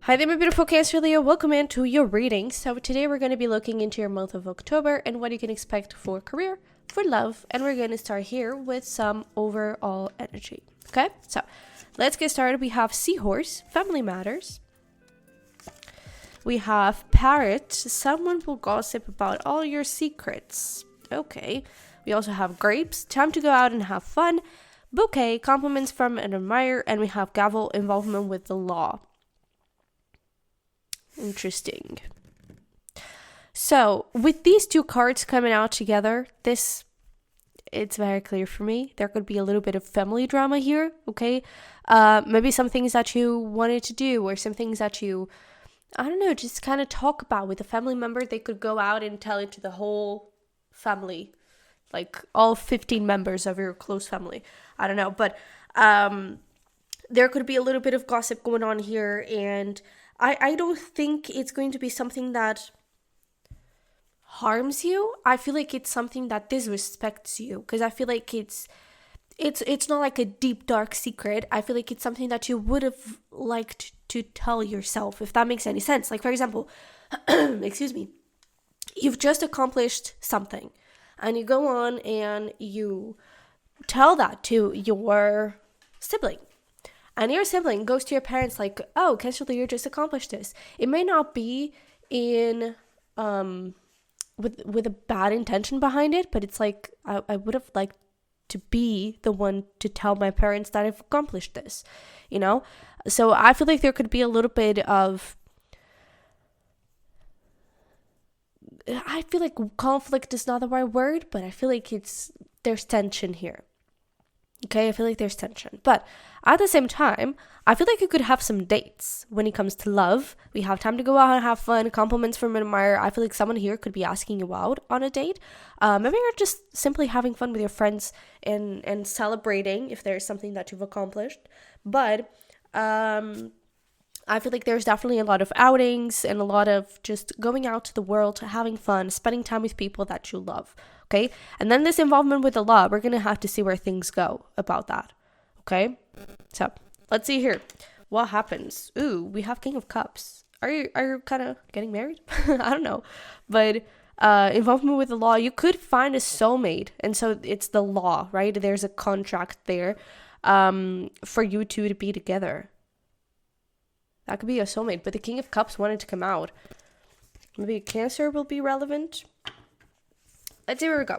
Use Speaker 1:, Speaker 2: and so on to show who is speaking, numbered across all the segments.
Speaker 1: Hi there, my beautiful Cancer Leo. Welcome into your reading. So today we're going to be looking into your month of October and what you can expect for career, for love, and we're going to start here with some overall energy. Okay, so let's get started. We have Seahorse, Family Matters. We have Parrot, someone will gossip about all your secrets. Okay, we also have Grapes, time to go out and have fun. Bouquet, compliments from an admirer, and we have Gavel, involvement with the law. Interesting. So with these two cards coming out together, it's very clear for me. There could be a little bit of family drama here, okay? Maybe some things that you wanted to do or some things that you, I don't know, just kind of talk about with a family member. They could go out and tell it to the whole family, like all 15 members of your close family. I don't know, but there could be a little bit of gossip going on here, and I don't think it's going to be something that harms you. I feel like it's something that disrespects you, because I feel like it's not like a deep dark secret. I feel like it's something that you would have liked to tell yourself, if that makes any sense. Like, for example, excuse me, you've just accomplished something and you go on and you tell that to your sibling. And your sibling goes to your parents like, oh, Cancer Leo just accomplished this. It may not be in with a bad intention behind it, but it's like I would have liked to be the one to tell my parents that I've accomplished this, you know? So I feel like there could be a little bit of, I feel like conflict is not the right word, but I feel like there's tension here. Okay, I feel like there's tension. But at the same time, I feel like you could have some dates when it comes to love. We have time to go out and have fun, compliments from an admirer. I feel like someone here could be asking you out on a date. Maybe you're just simply having fun with your friends and celebrating if there's something that you've accomplished. But I feel like there's definitely a lot of outings and a lot of just going out to the world, having fun, spending time with people that you love. Okay, and then this involvement with the law, we're gonna have to see where things go about that. Okay, so let's see here what happens. Ooh, we have King of Cups. Are you kind of getting married? I don't know, but involvement with the law, you could find a soulmate, and so it's the law, right? There's a contract there for you two to be together. That could be a soulmate, but the King of Cups wanted to come out. Maybe Cancer will be relevant. Let's see where we go.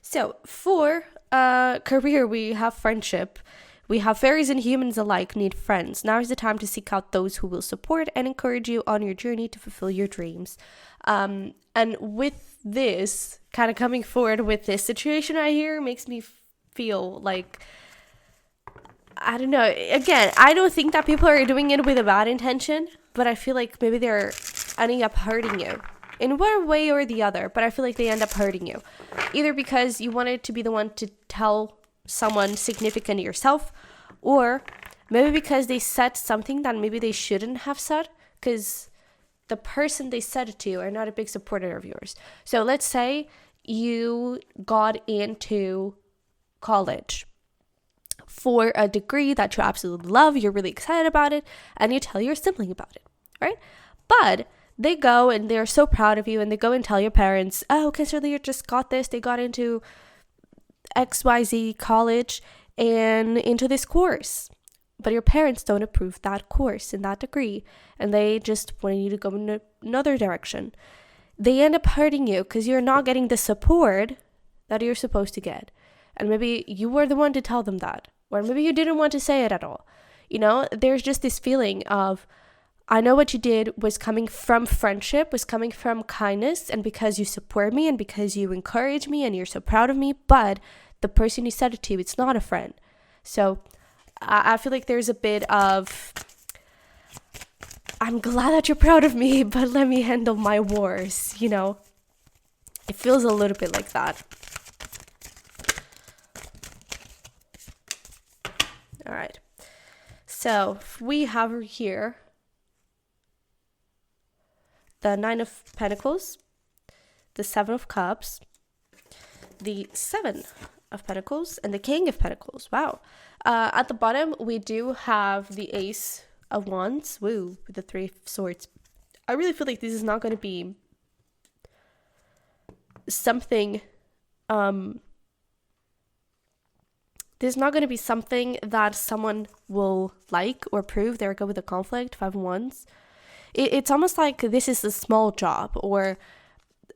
Speaker 1: So for career, we have friendship. We have fairies and humans alike need friends. Now is the time to seek out those who will support and encourage you on your journey to fulfill your dreams. And with this, kind of coming forward with this situation right here, makes me feel like, I don't know. Again, I don't think that people are doing it with a bad intention, but I feel like maybe they're ending up hurting you in one way or the other, but I feel like they end up hurting you. Either because you wanted to be the one to tell someone significant to yourself, or maybe because they said something that maybe they shouldn't have said, because the person they said it to are not a big supporter of yours. So let's say you got into college for a degree that you absolutely love, you're really excited about it, and you tell your sibling about it, right? But they go and they're so proud of you, and they go and tell your parents, oh, Cancer Leo just got this. They got into XYZ college and into this course. But your parents don't approve that course and that degree, and they just want you to go in another direction. They end up hurting you because you're not getting the support that you're supposed to get. And maybe you were the one to tell them that, or maybe you didn't want to say it at all. You know, there's just this feeling of, I know what you did was coming from friendship, was coming from kindness, and because you support me and because you encourage me and you're so proud of me, but the person you said it to, it's not a friend. So I feel like there's a bit of, I'm glad that you're proud of me, but let me handle my wars, you know? It feels a little bit like that. All right. So we have here the Nine of Pentacles, the Seven of Cups, the Seven of Pentacles, and the King of Pentacles. Wow. At the bottom, we do have the Ace of Wands, woo, with the Three of Swords. I really feel like this is not going to be something, this is not going to be something that someone will like or prove. There we go with the conflict, Five of Wands. It's almost like this is a small job, or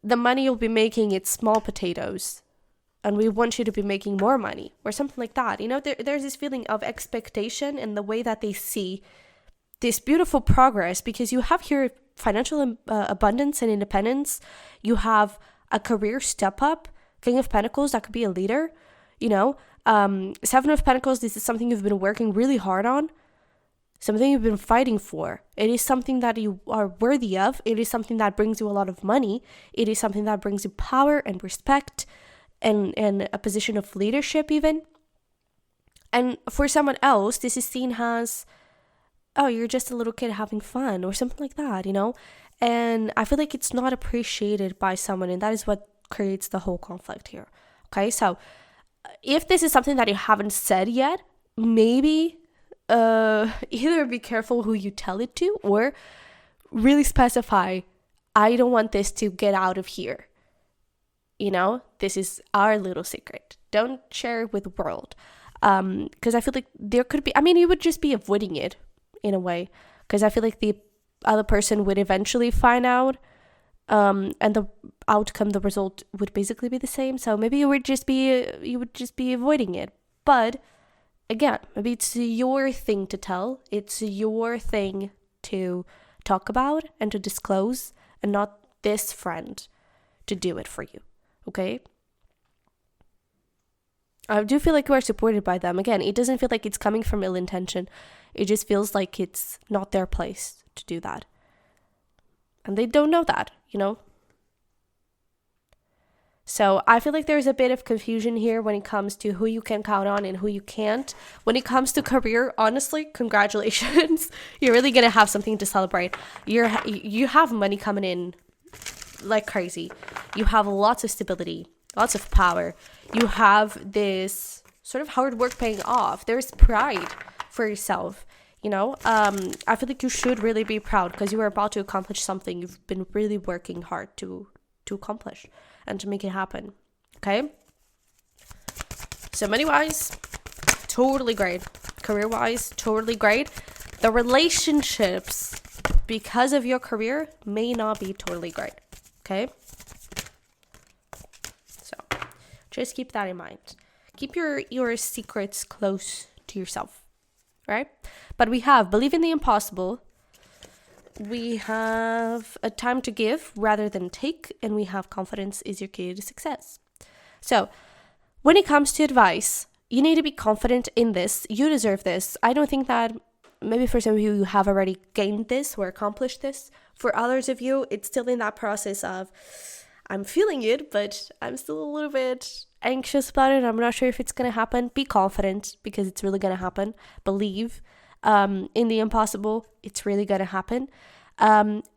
Speaker 1: the money you'll be making, it's small potatoes, and we want you to be making more money, or something like that. You know, there's this feeling of expectation in the way that they see this beautiful progress, because you have here financial abundance and independence. You have a career step up. King of Pentacles, that could be a leader, you know. Seven of Pentacles, this is something you've been working really hard on, something you've been fighting for. It is something that you are worthy of. It is something that brings you a lot of money. It is something that brings you power and respect and a position of leadership even. And for someone else, this is seen as, oh, you're just a little kid having fun or something like that, you know? And I feel like it's not appreciated by someone, and that is what creates the whole conflict here. Okay, so if this is something that you haven't said yet, maybe either be careful who you tell it to, or really specify, I don't want this to get out of here. You know, this is our little secret. Don't share it with the world. Because I feel like there could be, I mean, you would just be avoiding it in a way, because I feel like the other person would eventually find out, and the outcome, the result would basically be the same. So maybe you would just be avoiding it. But again, maybe it's your thing to tell. It's your thing to talk about and to disclose, and not this friend to do it for you. Okay? I do feel like you are supported by them. Again, it doesn't feel like it's coming from ill intention. It just feels like it's not their place to do that. And they don't know that, you know? So I feel like there's a bit of confusion here when it comes to who you can count on and who you can't. When it comes to career, honestly, congratulations. You're really going to have something to celebrate. You have money coming in like crazy. You have lots of stability, lots of power. You have this sort of hard work paying off. There's pride for yourself. You know, I feel like you should really be proud, because you are about to accomplish something you've been really working hard to accomplish and to make it happen. Okay? So money-wise, totally great. Career-wise, totally great. The relationships, because of your career, may not be totally great. Okay? So just keep that in mind. Keep your secrets close to yourself. Right? But we have believe in the impossible, we have a time to give rather than take, and we have confidence is your key to success. So when it comes to advice, you need to be confident in this. You deserve this. I don't think that, maybe for some of you have already gained this or accomplished this. For others of you, it's still in that process of, I'm feeling it, but I'm still a little bit anxious about it. I'm not sure if it's going to happen. Be confident, because it's really going to happen. Believe in the impossible. It's really going to happen.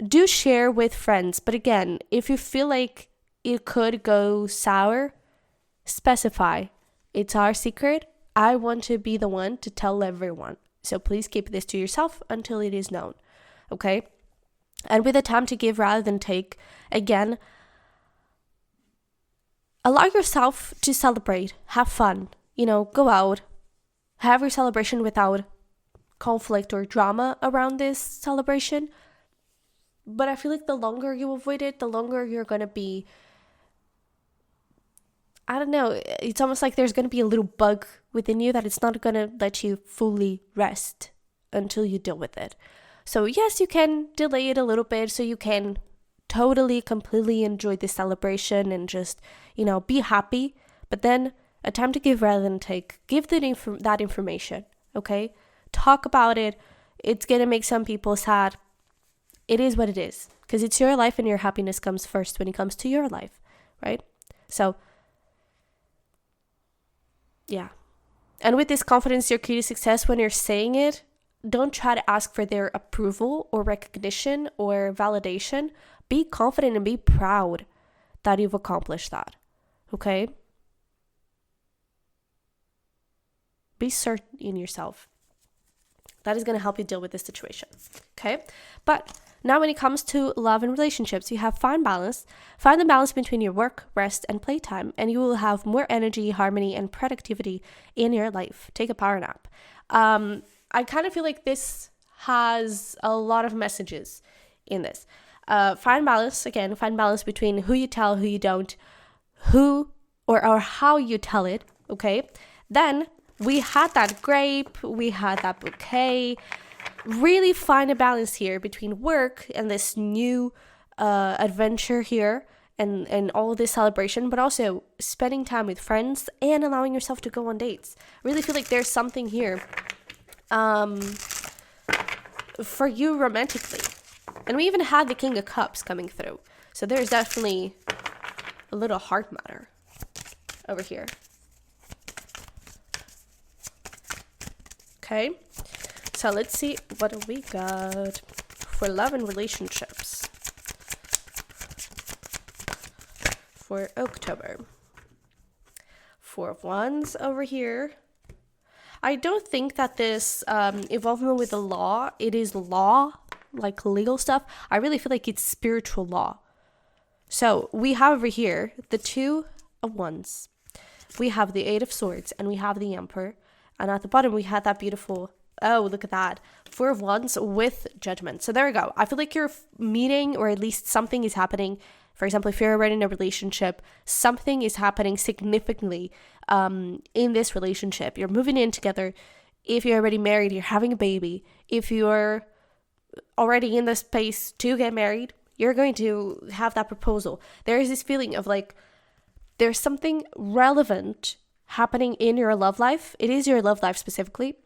Speaker 1: Do share with friends. But again, if you feel like it could go sour, specify. It's our secret. I want to be the one to tell everyone. So please keep this to yourself until it is known. Okay? And with a time to give rather than take, again, allow yourself to celebrate, have fun, you know, go out, have your celebration without conflict or drama around this celebration. But I feel like the longer you avoid it, the longer you're going to be, I don't know, it's almost like there's going to be a little bug within you that it's not going to let you fully rest until you deal with it. So yes, you can delay it a little bit so you can totally, completely enjoy the celebration and just, you know, be happy. But then a time to give rather than take. Give that information, okay? Talk about it. It's going to make some people sad. It is what it is, because it's your life and your happiness comes first when it comes to your life, right? So, yeah. And with this confidence, your key to success, when you're saying it, don't try to ask for their approval or recognition or validation. Be confident and be proud that you've accomplished that, okay? Be certain in yourself. That is going to help you deal with this situation. Okay. But now when it comes to love and relationships, you have find balance. Find the balance between your work, rest, and playtime, and you will have more energy, harmony, and productivity in your life. Take a power nap. I kind of feel like this has a lot of messages in this. Find balance, again, find balance between who you tell, who you don't, who or how you tell it, okay? Then we had that grape, we had that bouquet. Really find a balance here between work and this new adventure here and all this celebration, but also spending time with friends and allowing yourself to go on dates. Really feel like there's something here for you romantically. And we even had the King of Cups coming through. So there's definitely a little heart matter over here. Okay. So let's see what we got for love and relationships for October. Four of Wands over here. I don't think that this involvement with the law, it is law, like legal stuff. I really feel like it's spiritual law. So we have over here the Two of Wands. We have the Eight of Swords and we have the Emperor. And at the bottom we had that beautiful, oh, look at that, Four of Wands with Judgment. So there we go. I feel like you're meeting, or at least something is happening. For example, if you're already in a relationship, something is happening significantly in this relationship. You're moving in together. If you're already married, you're having a baby. If you're already in the space to get married, you're going to have that proposal. There is this feeling of like, there's something relevant happening in your love life. It is your love life specifically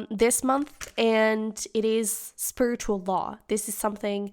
Speaker 1: this month, and it is spiritual law. This is something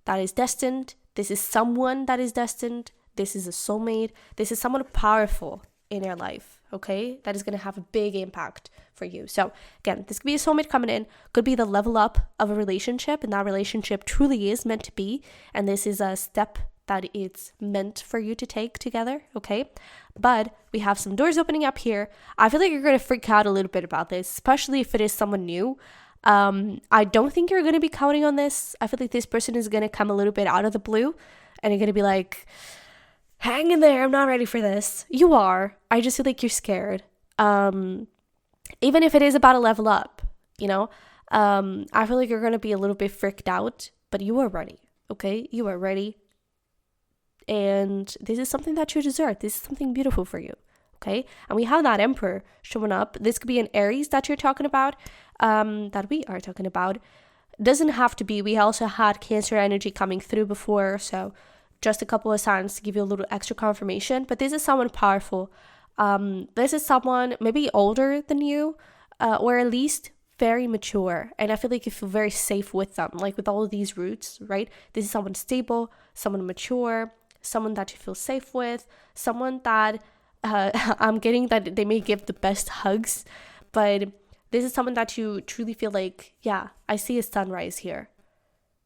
Speaker 1: that is destined. This is someone that is destined. This is a soulmate. This is someone powerful in your life, okay? That is going to have a big impact for you. So again, this could be a soulmate coming in, could be the level up of a relationship, and that relationship truly is meant to be, and this is a step that it's meant for you to take together, okay? But we have some doors opening up here. I feel like you're going to freak out a little bit about this, especially if it is someone new. I don't think you're going to be counting on this. I feel like this person is going to come a little bit out of the blue, and you're going to be like, hang in there, I'm not ready for this. You are. I just feel like you're scared. Even if it is about a level up, you know, I feel like you're going to be a little bit freaked out, but you are ready, okay? You are ready. And this is something that you deserve. This is something beautiful for you, okay? And we have that Emperor showing up. This could be an Aries that you're talking about, that we are talking about. Doesn't have to be. We also had Cancer energy coming through before, so just a couple of signs to give you a little extra confirmation. But this is someone powerful. This is someone maybe older than you, or at least very mature. And I feel like you feel very safe with them, like with all of these roots, right? This is someone stable, someone mature, someone that you feel safe with, someone that I'm getting that they may give the best hugs, but this is someone that you truly feel like, yeah, I see a sunrise here.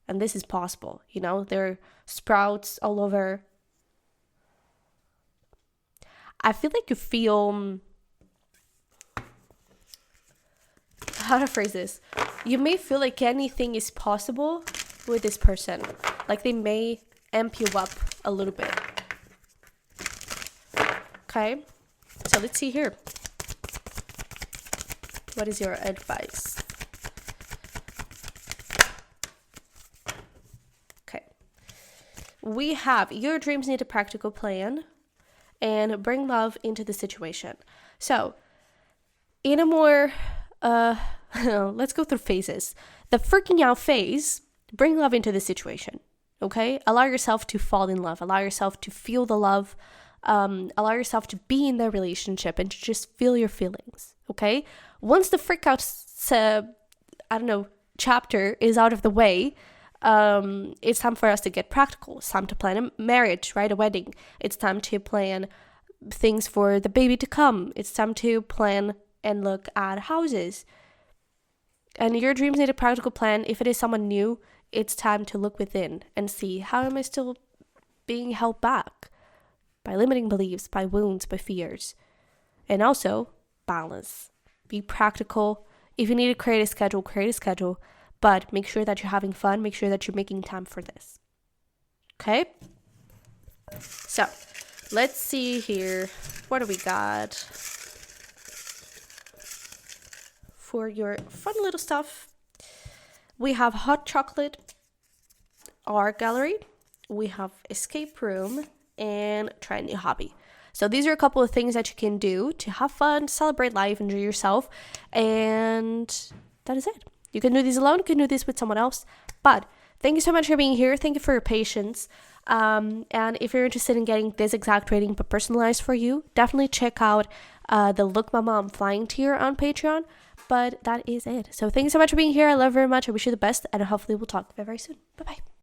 Speaker 1: And this is possible, you know, there are sprouts all over. I feel like you feel, how to phrase this? You may feel like anything is possible with this person. Like they may amp you up a little bit. Okay, so let's see here. What is your advice? Okay. We have your dreams need a practical plan and bring love into the situation. So, in a more, let's go through phases. The freaking out phase, bring love into the situation. Okay? Allow yourself to fall in love. Allow yourself to feel the love. Allow yourself to be in the relationship and to just feel your feelings. Okay? Once the freak out, chapter is out of the way, it's time for us to get practical. It's time to plan a marriage, right? A wedding. It's time to plan things for the baby to come. It's time to plan and look at houses. And your dreams need a practical plan. If it is someone new, it's time to look within and see, how am I still being held back by limiting beliefs, by wounds, by fears? And also balance. Be practical. If you need to create a schedule, create a schedule. But make sure that you're having fun. Make sure that you're making time for this. Okay? So, let's see here. What do we got? For your fun little stuff, we have hot chocolate, art gallery, we have escape room, and try a new hobby. So these are a couple of things that you can do to have fun, celebrate life, enjoy yourself, and that is it. You can do these alone, you can do this with someone else, but thank you so much for being here. Thank you for your patience. And if you're interested in getting this exact reading but personalized for you, definitely check out the Look Mama I'm Flying tier on Patreon. But that is it. So thank you so much for being here. I love you very much. I wish you the best, and hopefully we'll talk very, very soon. Bye-bye.